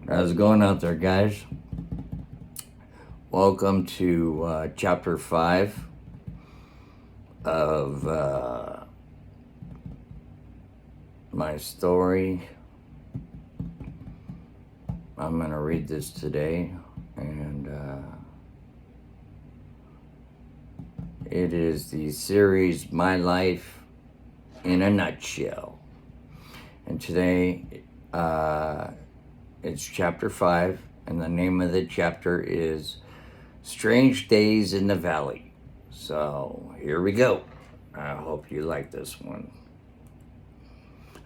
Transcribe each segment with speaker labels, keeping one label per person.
Speaker 1: How's it going out there, guys? Welcome to chapter 5 of my story. I'm going to read this today, and it is the series My Life in a Nutshell. And today, it's chapter 5, and the name of the chapter is Strange Days in the Valley. So here we go. I hope you like this one.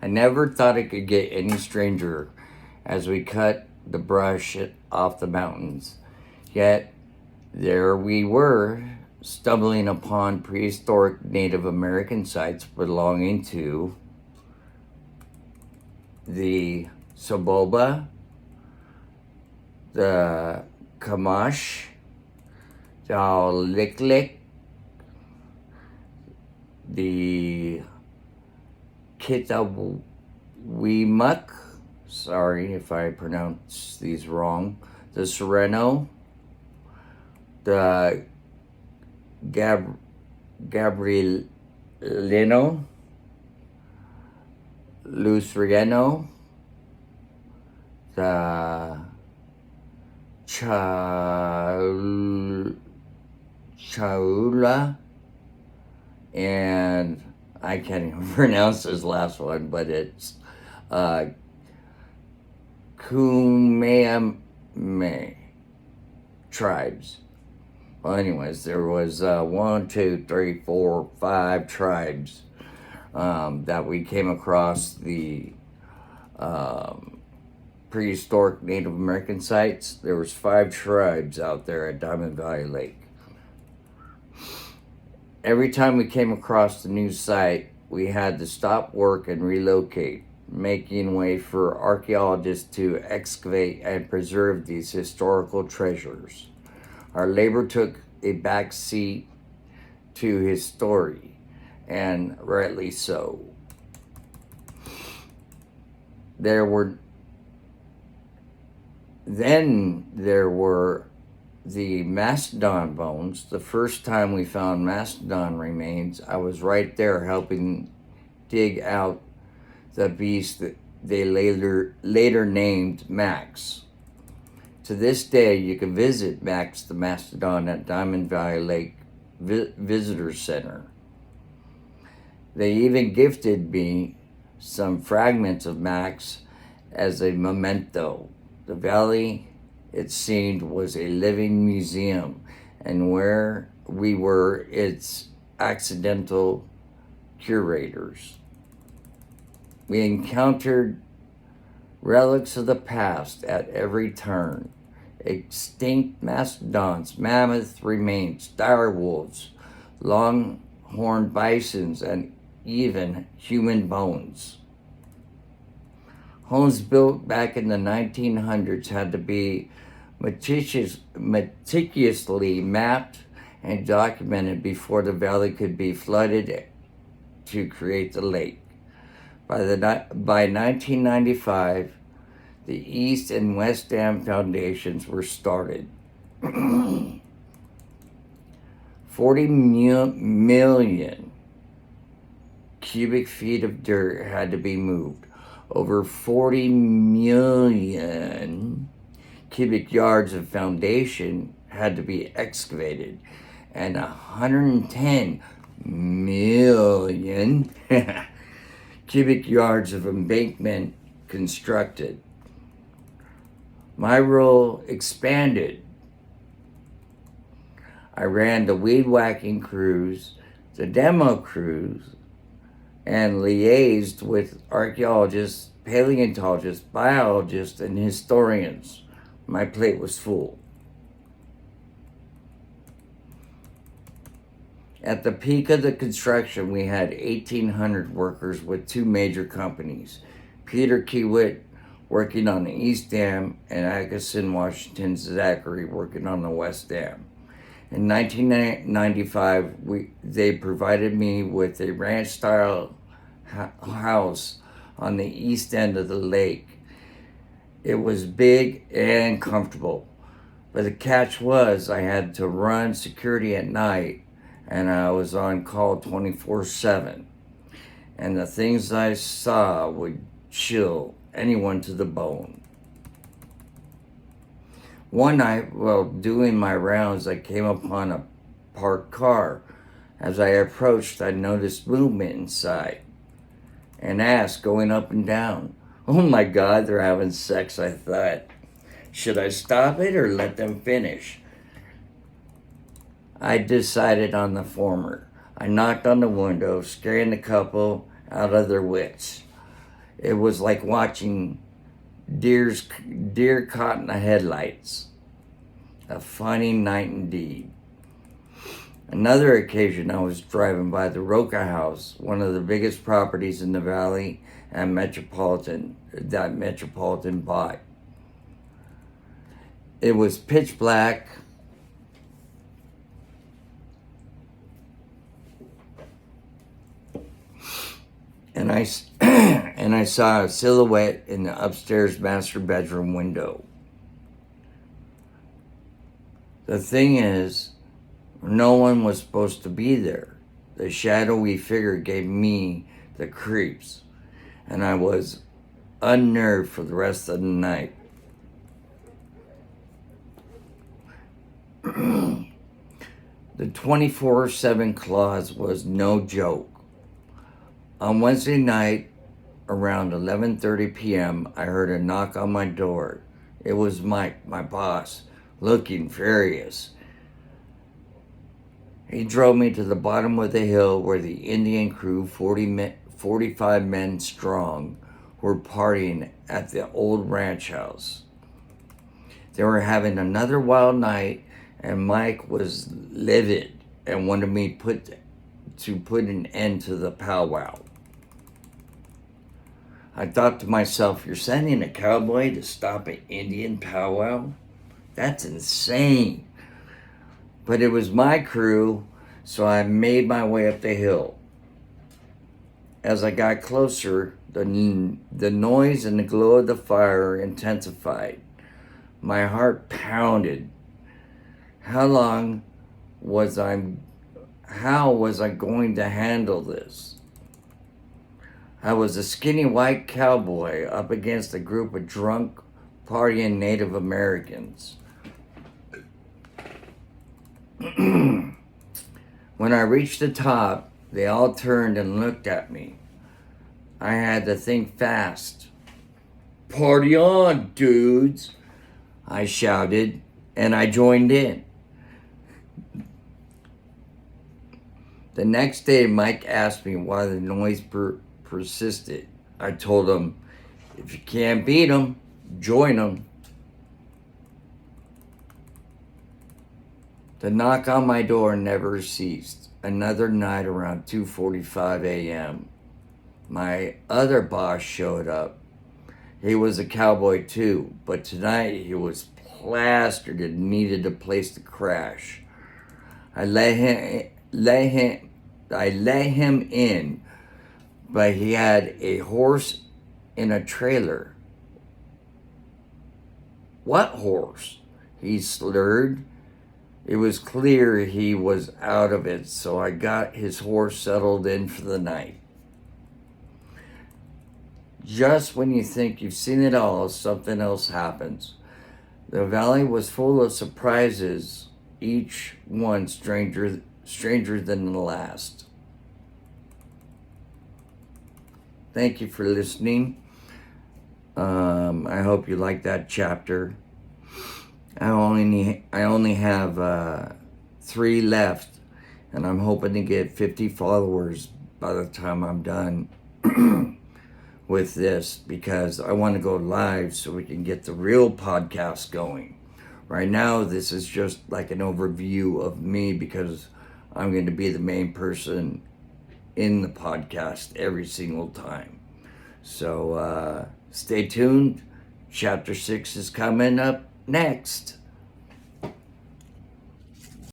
Speaker 1: I never thought it could get any stranger as we cut the brush off the mountains. Yet there we were, stumbling upon prehistoric Native American sites belonging to the Soboba, the Kamash, the Liklik, the Kitaweemuk, sorry if I pronounce these wrong, the Sereno, the Gabrielino, Luceriano, the Chaula, and I can't even pronounce this last one, but it's Kumeyame tribes. Well, anyways, there was 1, 2, 3, 4, 5 tribes that we came across the prehistoric Native American sites. There was 5 tribes out there at Diamond Valley Lake. Every time we came across the new site, we had to stop work and relocate, making way for archaeologists to excavate and preserve these historical treasures. Our labor took a back seat to his story, and rightly so. There were the mastodon bones. The first time we found mastodon remains, I was right there helping dig out the beast that they later named Max. To this day, you can visit Max the mastodon at Diamond Valley Lake Visitor Center. They even gifted me some fragments of Max as a memento. The valley, it seemed, was a living museum, and where we were its accidental curators. We encountered relics of the past at every turn. Extinct mastodons, mammoth remains, dire wolves, long-horned bisons, and even human bones. Homes built back in the 1900s had to be meticulously mapped and documented before the valley could be flooded to create the lake. By 1995, the East and West Dam foundations were started. 40 million cubic feet of dirt had to be moved. Over 40 million cubic yards of foundation had to be excavated, and 110 million cubic yards of embankment constructed. My role expanded. I ran the weed whacking crews, the demo crews, and liaised with archaeologists, paleontologists, biologists, and historians. My plate was full. At the peak of the construction, we had 1,800 workers with 2 major companies. Peter Kiewit working on the East Dam, and Atkinson Washington Zachary working on the West Dam. In 1995, they provided me with a ranch-style house on the east end of the lake It was big and comfortable. But the catch was I had to run security at night and I was on call 24/7. And the things I saw would chill anyone to the bone. One night, while doing my rounds, I came upon a parked car. As I approached, I noticed movement inside and asked, going up and down. Oh my God, they're having sex, I thought. Should I stop it or let them finish? I decided on the former. I knocked on the window, scaring the couple out of their wits. It was like watching deer caught in the headlights. A funny night indeed. Another occasion, I was driving by the Roca House, one of the biggest properties in the valley and Metropolitan bought. It was pitch black. And I saw a silhouette in the upstairs master bedroom window. The thing is, no one was supposed to be there. The shadowy figure gave me the creeps, and I was unnerved for the rest of the night. The 24/7 clause was no joke. On Wednesday night, around 11:30 p.m., I heard a knock on my door. It was Mike, my boss, looking furious. He drove me to the bottom of the hill where the Indian crew, 45 men strong, were partying at the old ranch house. They were having another wild night, and Mike was livid and wanted me to put an end to the powwow. I thought to myself, you're sending a cowboy to stop an Indian powwow? That's insane. But it was my crew, so I made my way up the hill. As I got closer, the noise and the glow of the fire intensified. My heart pounded. How was I going to handle this? I was a skinny white cowboy up against a group of drunk, partying Native Americans. When I reached the top, they all turned and looked at me. I had to think fast. Party on, dudes, I shouted, and I joined in. The next day, Mike asked me why the noise persisted. I told him, if you can't beat them, join them. The knock on my door never ceased. Another night around 2:45 a.m., my other boss showed up. He was a cowboy too, but tonight he was plastered and needed a place to crash. I let him in, but he had a horse in a trailer. What horse? He slurred. It was clear he was out of it, so I got his horse settled in for the night. Just when you think you've seen it all, something else happens. The valley was full of surprises, each one stranger than the last. Thank you for listening. I hope you liked that chapter. I only have 3 left, and I'm hoping to get 50 followers by the time I'm done with this, because I want to go live so we can get the real podcast going. Right now, this is just like an overview of me, because I'm going to be the main person in the podcast every single time. So stay tuned. Chapter 6 is coming up next.